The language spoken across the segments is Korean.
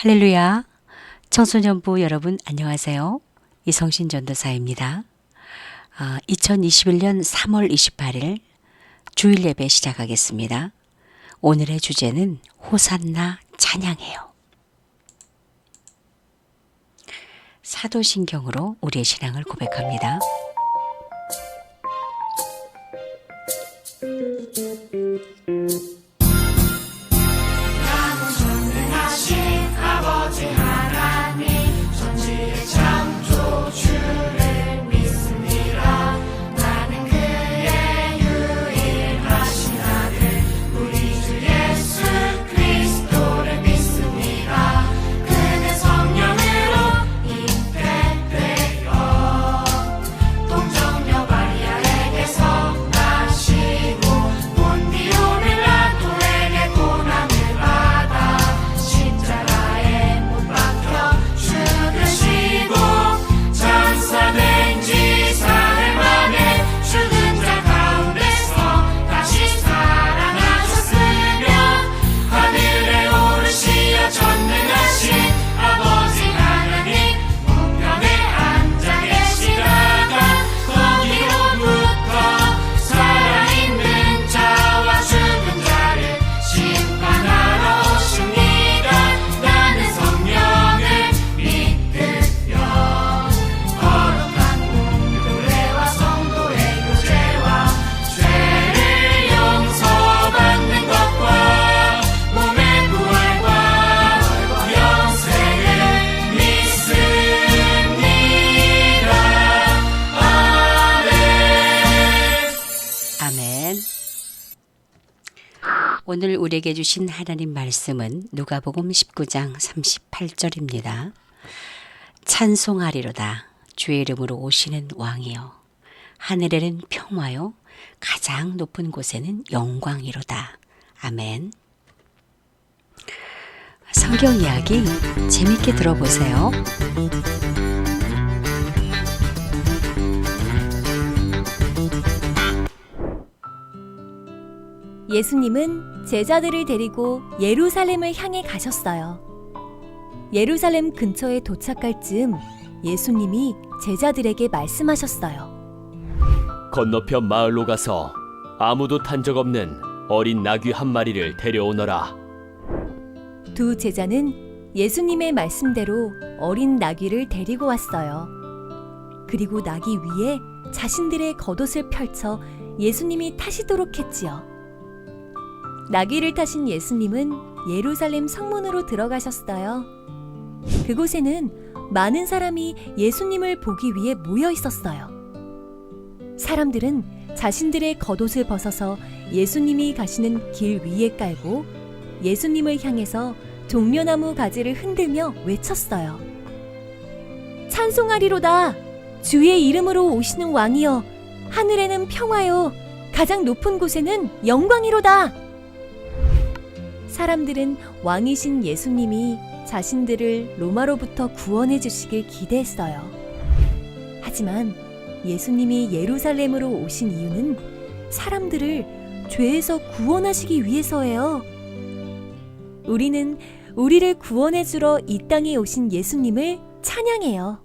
할렐루야. 청소년부 여러분 안녕하세요. 이성신 전도사입니다. 2021년 3월 28일 주일 예배 시작하겠습니다. 오늘의 주제는 호산나 찬양해요. 사도신경으로 우리의 신앙을 고백합니다. 오늘 우리에게 주신 하나님 말씀은 누가복음 19장 38절입니다. 찬송하리로다 주의 이름으로 오시는 왕이여 하늘에는 평화요 가장 높은 곳에는 영광이로다. 아멘. 성경 이야기 재밌게 들어보세요. 예수님은 제자들을 데리고 예루살렘을 향해 가셨어요. 예루살렘 근처에 도착할 즈음 예수님이 제자들에게 말씀하셨어요. 건너편 마을로 가서 아무도 탄 적 없는 어린 나귀 한 마리를 데려오너라. 두 제자는 예수님의 말씀대로 어린 나귀를 데리고 왔어요. 그리고 나귀 위에 자신들의 겉옷을 펼쳐 예수님이 타시도록 했지요. 나귀를 타신 예수님은 예루살렘 성문으로 들어가셨어요. 그곳에는 많은 사람이 예수님을 보기 위해 모여 있었어요. 사람들은 자신들의 겉옷을 벗어서 예수님이 가시는 길 위에 깔고 예수님을 향해서 종려나무 가지를 흔들며 외쳤어요. 찬송하리로다! 주의 이름으로 오시는 왕이여! 하늘에는 평화요! 가장 높은 곳에는 영광이로다! 사람들은 왕이신 예수님이 자신들을 로마로부터 구원해 주시길 기대했어요. 하지만 예수님이 예루살렘으로 오신 이유는 사람들을 죄에서 구원하시기 위해서예요. 우리는 우리를 구원해 주러 이 땅에 오신 예수님을 찬양해요.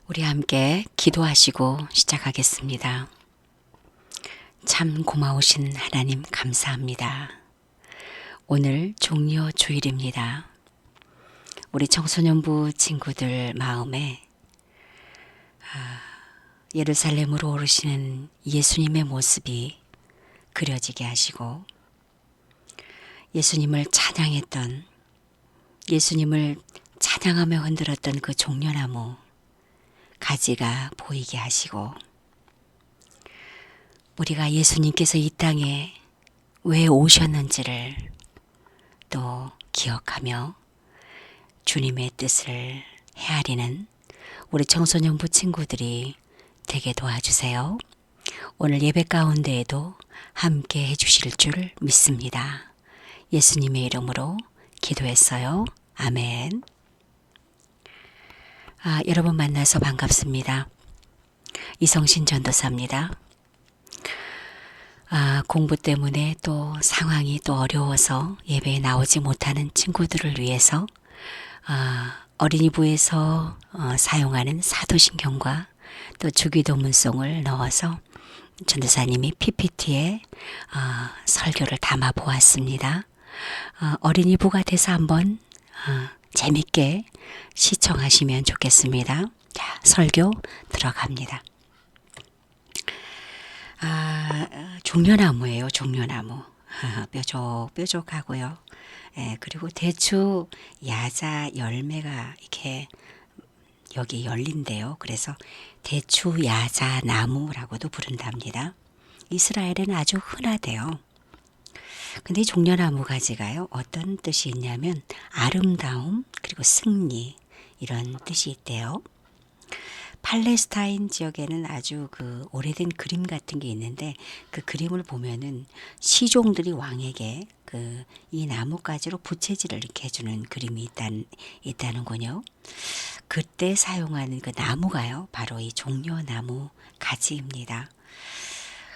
우리 함께 기도하시고 시작하겠습니다. 참 고마우신 하나님 감사합니다. 오늘 종려 주일입니다. 우리 청소년부 친구들 마음에 예루살렘으로 오르시는 예수님의 모습이 그려지게 하시고 예수님을 찬양했던 예수님을 찬양하며 흔들었던 그 종려나무 가지가 보이게 하시고 우리가 예수님께서 이 땅에 왜 오셨는지를 또 기억하며 주님의 뜻을 헤아리는 우리 청소년부 친구들이 되게 도와주세요. 오늘 예배 가운데에도 함께 해주실 줄 믿습니다. 예수님의 이름으로 기도했어요. 아멘. 여러분 만나서 반갑습니다. 이성신 전도사입니다. 공부 때문에 또 상황이 또 어려워서 예배에 나오지 못하는 친구들을 위해서 어린이부에서 사용하는 사도신경과 또 주기도문송을 넣어서 전도사님이 PPT에 설교를 담아 보았습니다. 어린이부가 돼서 한번 재밌게 시청하시면 좋겠습니다. 자, 설교 들어갑니다. 종려나무예요. 종려나무. 뾰족하고요. 그리고 대추 야자 열매가 이렇게 여기 열린대요. 그래서 대추 야자 나무라고도 부른답니다. 이스라엘에는 아주 흔하대요. 근데 이 종려나무 가지가요, 어떤 뜻이 있냐면 아름다움 그리고 승리 이런 뜻이 있대요. 팔레스타인 지역에는 아주 그 오래된 그림 같은 게 있는데 그 그림을 보면은 시종들이 왕에게 이 나뭇가지로 부채질을 이렇게 해주는 그림이 있다는군요. 그때 사용하는 그 나무가요, 바로 이 종려나무 가지입니다.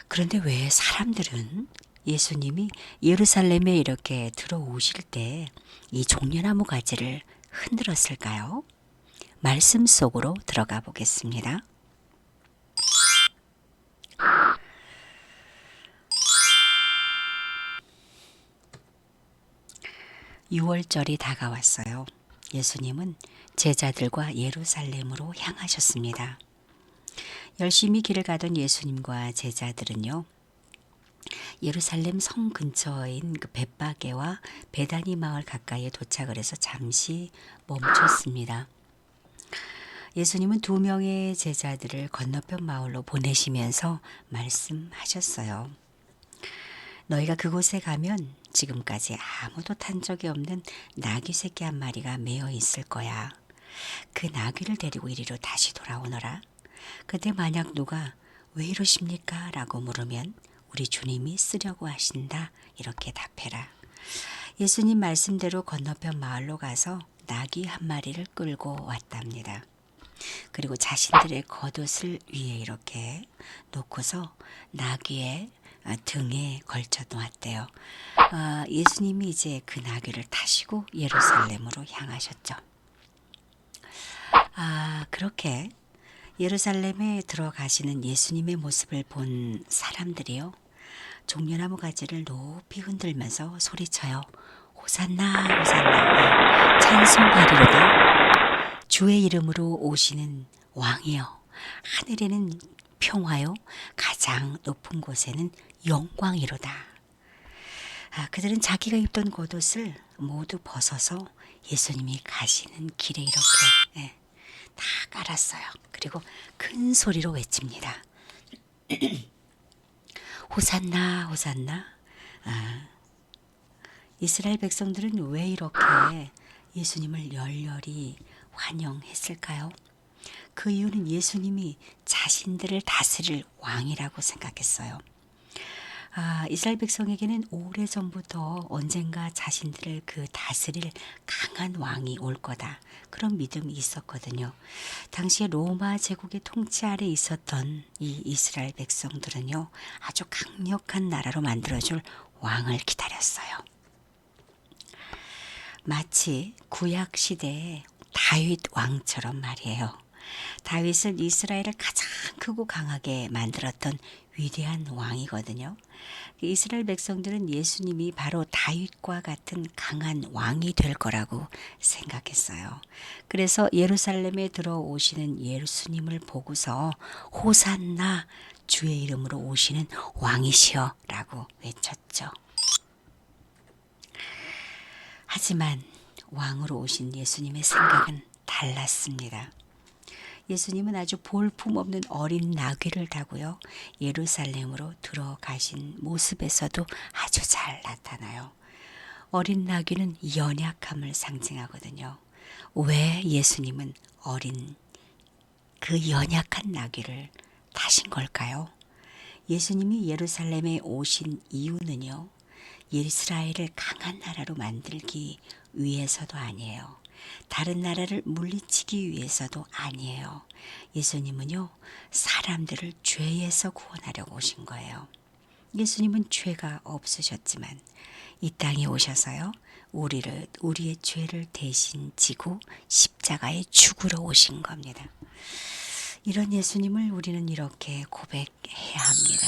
그런데 왜 사람들은 예수님이 예루살렘에 이렇게 들어오실 때 이 종려나무 가지를 흔들었을까요? 말씀 속으로 들어가 보겠습니다. 6월절이 다가왔어요. 예수님은 제자들과 예루살렘으로 향하셨습니다. 열심히 길을 가던 예수님과 제자들은요, 예루살렘 성 근처인 그 벳바게와 베다니 마을 가까이에 도착을 해서 잠시 멈췄습니다. 예수님은 2명의 제자들을 건너편 마을로 보내시면서 말씀하셨어요. 너희가 그곳에 가면 지금까지 아무도 탄 적이 없는 나귀 새끼 한 마리가 매어 있을 거야. 그 나귀를 데리고 이리로 다시 돌아오너라. 그때 만약 누가 왜 이러십니까? 라고 물으면 우리 주님이 쓰려고 하신다. 이렇게 답해라. 예수님 말씀대로 건너편 마을로 가서 나귀 한 마리를 끌고 왔답니다. 그리고 자신들의 겉옷을 위에 이렇게 놓고서 나귀의 등에 걸쳐 놓았대요. 예수님이 이제 그 나귀를 타시고 예루살렘으로 향하셨죠. 그렇게 예루살렘에 들어가시는 예수님의 모습을 본 사람들이요, 종려나무 가지를 높이 흔들면서 소리쳐요. 호산나 호산나, 찬송하리로다. 주의 이름으로 오시는 왕이여, 하늘에는 평화요, 가장 높은 곳에는 영광이로다. 그들은 자기가 입던 겉옷을 모두 벗어서 예수님이 가시는 길에 이렇게 다 깔았어요. 그리고 큰 소리로 외칩니다. 호산나 호산나. 이스라엘 백성들은 왜 이렇게 예수님을 열렬히 환영했을까요? 그 이유는 예수님이 자신들을 다스릴 왕이라고 생각했어요. 이스라엘 백성에게는 오래전부터 언젠가 자신들을 다스릴 강한 왕이 올 거다, 그런 믿음이 있었거든요. 당시에 로마 제국의 통치 아래 있었던 이 이스라엘 백성들은요, 아주 강력한 나라로 만들어줄 왕을 기다렸어요. 마치 구약 시대의 다윗 왕처럼 말이에요. 다윗은 이스라엘을 가장 크고 강하게 만들었던 위대한 왕이거든요. 이스라엘 백성들은 예수님이 바로 다윗과 같은 강한 왕이 될 거라고 생각했어요. 그래서 예루살렘에 들어오시는 예수님을 보고서 호산나, 주의 이름으로 오시는 왕이시여 라고 외쳤죠. 하지만 왕으로 오신 예수님의 생각은 달랐습니다. 예수님은 아주 볼품없는 어린 나귀를 타고요, 예루살렘으로 들어가신 모습에서도 아주 잘 나타나요. 어린 나귀는 연약함을 상징하거든요. 왜 예수님은 어린 그 연약한 나귀를 타신 걸까요? 예수님이 예루살렘에 오신 이유는요, 이스라엘을 강한 나라로 만들기 위해서도 아니에요. 다른 나라를 물리치기 위해서도 아니에요. 예수님은요, 사람들을 죄에서 구원하려고 오신 거예요. 예수님은 죄가 없으셨지만 이 땅에 오셔서요. 우리의 죄를 대신 지고 십자가에 죽으러 오신 겁니다. 이런 예수님을 우리는 이렇게 고백해야 합니다.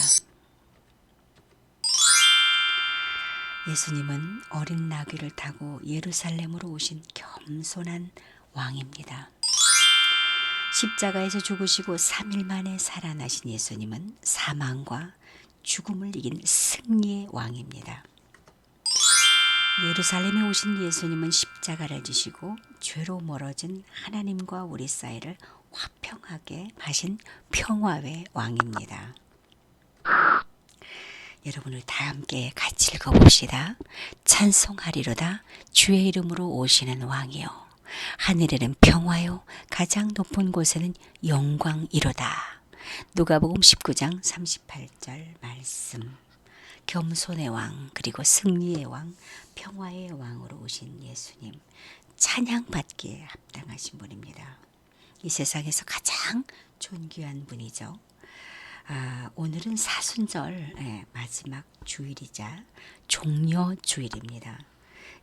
예수님은 어린 나귀를 타고 예루살렘으로 오신 겸손한 왕입니다. 십자가에서 죽으시고 3일 만에 살아나신 예수님은 사망과 죽음을 이긴 승리의 왕입니다. 예루살렘에 오신 예수님은 십자가를 지시고 죄로 멀어진 하나님과 우리 사이를 화평하게 하신 평화의 왕입니다. 여러분 우리 다 함께 같이 읽어봅시다. 찬송하리로다 주의 이름으로 오시는 왕이요 하늘에는 평화요 가장 높은 곳에는 영광이로다. 누가복음 19장 38절 말씀. 겸손의 왕 그리고 승리의 왕 평화의 왕으로 오신 예수님 찬양받기에 합당하신 분입니다. 이 세상에서 가장 존귀한 분이죠. 오늘은 사순절 마지막 주일이자 종려 주일입니다.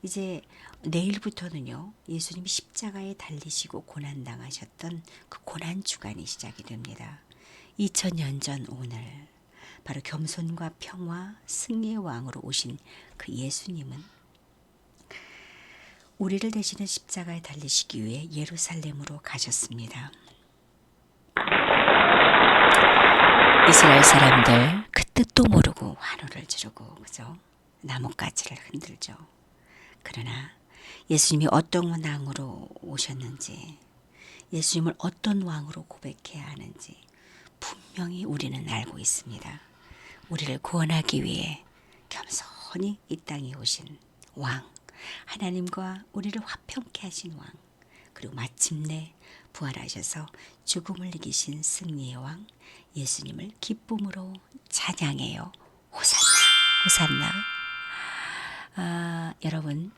이제 내일부터는요 예수님이 십자가에 달리시고 고난당하셨던 그 고난 주간이 시작이 됩니다. 2000년 전 오늘 바로 겸손과 평화 승리의 왕으로 오신 그 예수님은 우리를 대신해 십자가에 달리시기 위해 예루살렘으로 가셨습니다. 이스라엘 사람들 그 뜻도 모르고 환호를 지르고 그죠? 나뭇가지를 흔들죠. 그러나 예수님이 어떤 왕으로 오셨는지 예수님을 어떤 왕으로 고백해야 하는지 분명히 우리는 알고 있습니다. 우리를 구원하기 위해 겸손히 이 땅에 오신 왕, 하나님과 우리를 화평케 하신 왕, 그리고 마침내 부활하셔서 죽음을 이기신 승리의 왕 예수님을 기쁨으로 찬양해요. 호산나, 호산나. 여러분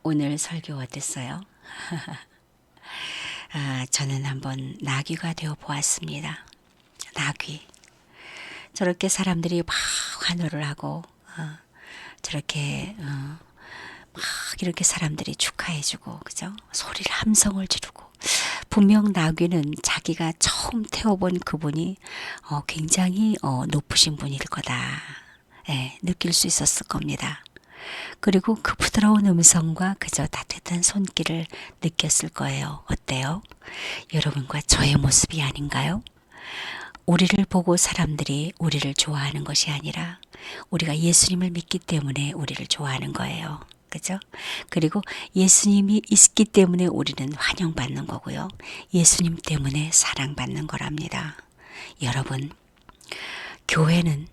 오늘 설교 어땠어요? 저는 한번 나귀가 되어 보았습니다. 나귀. 저렇게 사람들이 막 환호를 하고 저렇게 막 이렇게 사람들이 축하해주고 그죠? 소리를 함성을 지르고 분명 나귀는 자기가 처음 태워본 그분이 굉장히 높으신 분일 거다. 느낄 수 있었을 겁니다. 그리고 그 부드러운 음성과 그저 따뜻한 손길을 느꼈을 거예요. 어때요? 여러분과 저의 모습이 아닌가요? 우리를 보고 사람들이 우리를 좋아하는 것이 아니라 우리가 예수님을 믿기 때문에 우리를 좋아하는 거예요. 그죠? 그리고 예수님이 있기 때문에 우리는 환영받는 거고요. 예수님 때문에 사랑받는 거랍니다. 여러분, 교회는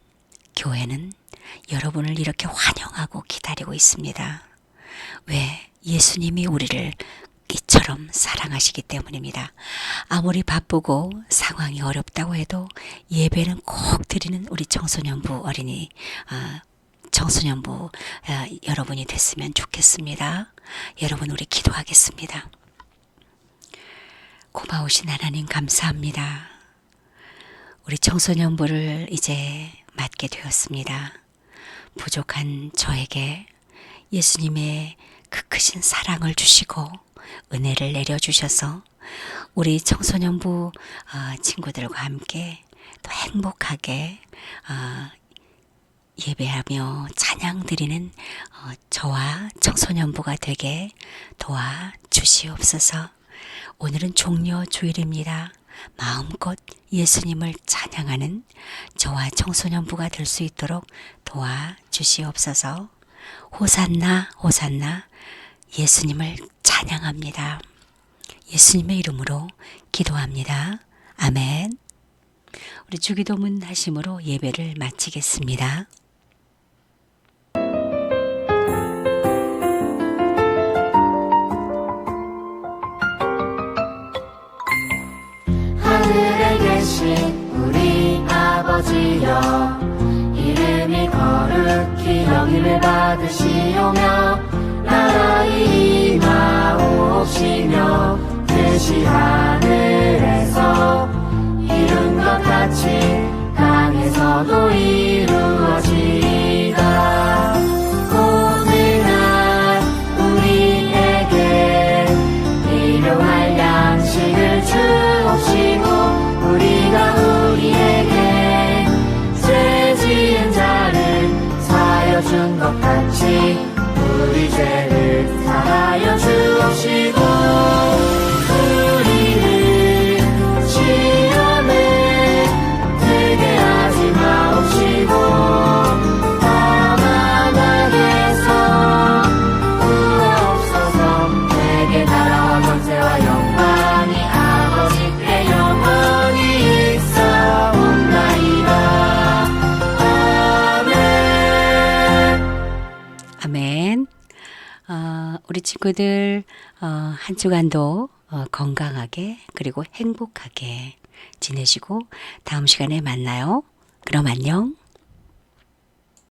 여러분을 이렇게 환영하고 기다리고 있습니다. 왜? 예수님이 우리를 이처럼 사랑하시기 때문입니다. 아무리 바쁘고 상황이 어렵다고 해도 예배는 꼭 드리는 우리 청소년부 어린이 청소년부 여러분이 됐으면 좋겠습니다. 여러분 우리 기도하겠습니다. 고마우신 하나님 감사합니다. 우리 청소년부를 이제 맡게 되었습니다. 부족한 저에게 예수님의 그 크신 사랑을 주시고 은혜를 내려주셔서 우리 청소년부 친구들과 함께 또 행복하게 예배하며 찬양 드리는 저와 청소년부가 되게 도와주시옵소서. 오늘은 종려 주일입니다. 마음껏 예수님을 찬양하는 저와 청소년부가 될 수 있도록 도와주시옵소서. 호산나 호산나 예수님을 찬양합니다. 예수님의 이름으로 기도합니다. 아멘. 우리 주기도문 하심으로 예배를 마치겠습니다. 하늘에 계신 우리 아버지여 이름이 거룩히 여김을 받으시오며 나라의 임하옵시며 뜻이 하늘에서 이룬 것 같이 땅에서도 이루 우리 죄를 사하여 주옵시고 우리를 시험에 들게 하지 마옵시고 다만 악에서 구하옵소서. 내게 나라와 권세와 영광이 아버지께 영원히 있사옵나이다. 아멘. 우리 친구들 한 주간도 건강하게 그리고 행복하게 지내시고 다음 시간에 만나요. 그럼 안녕.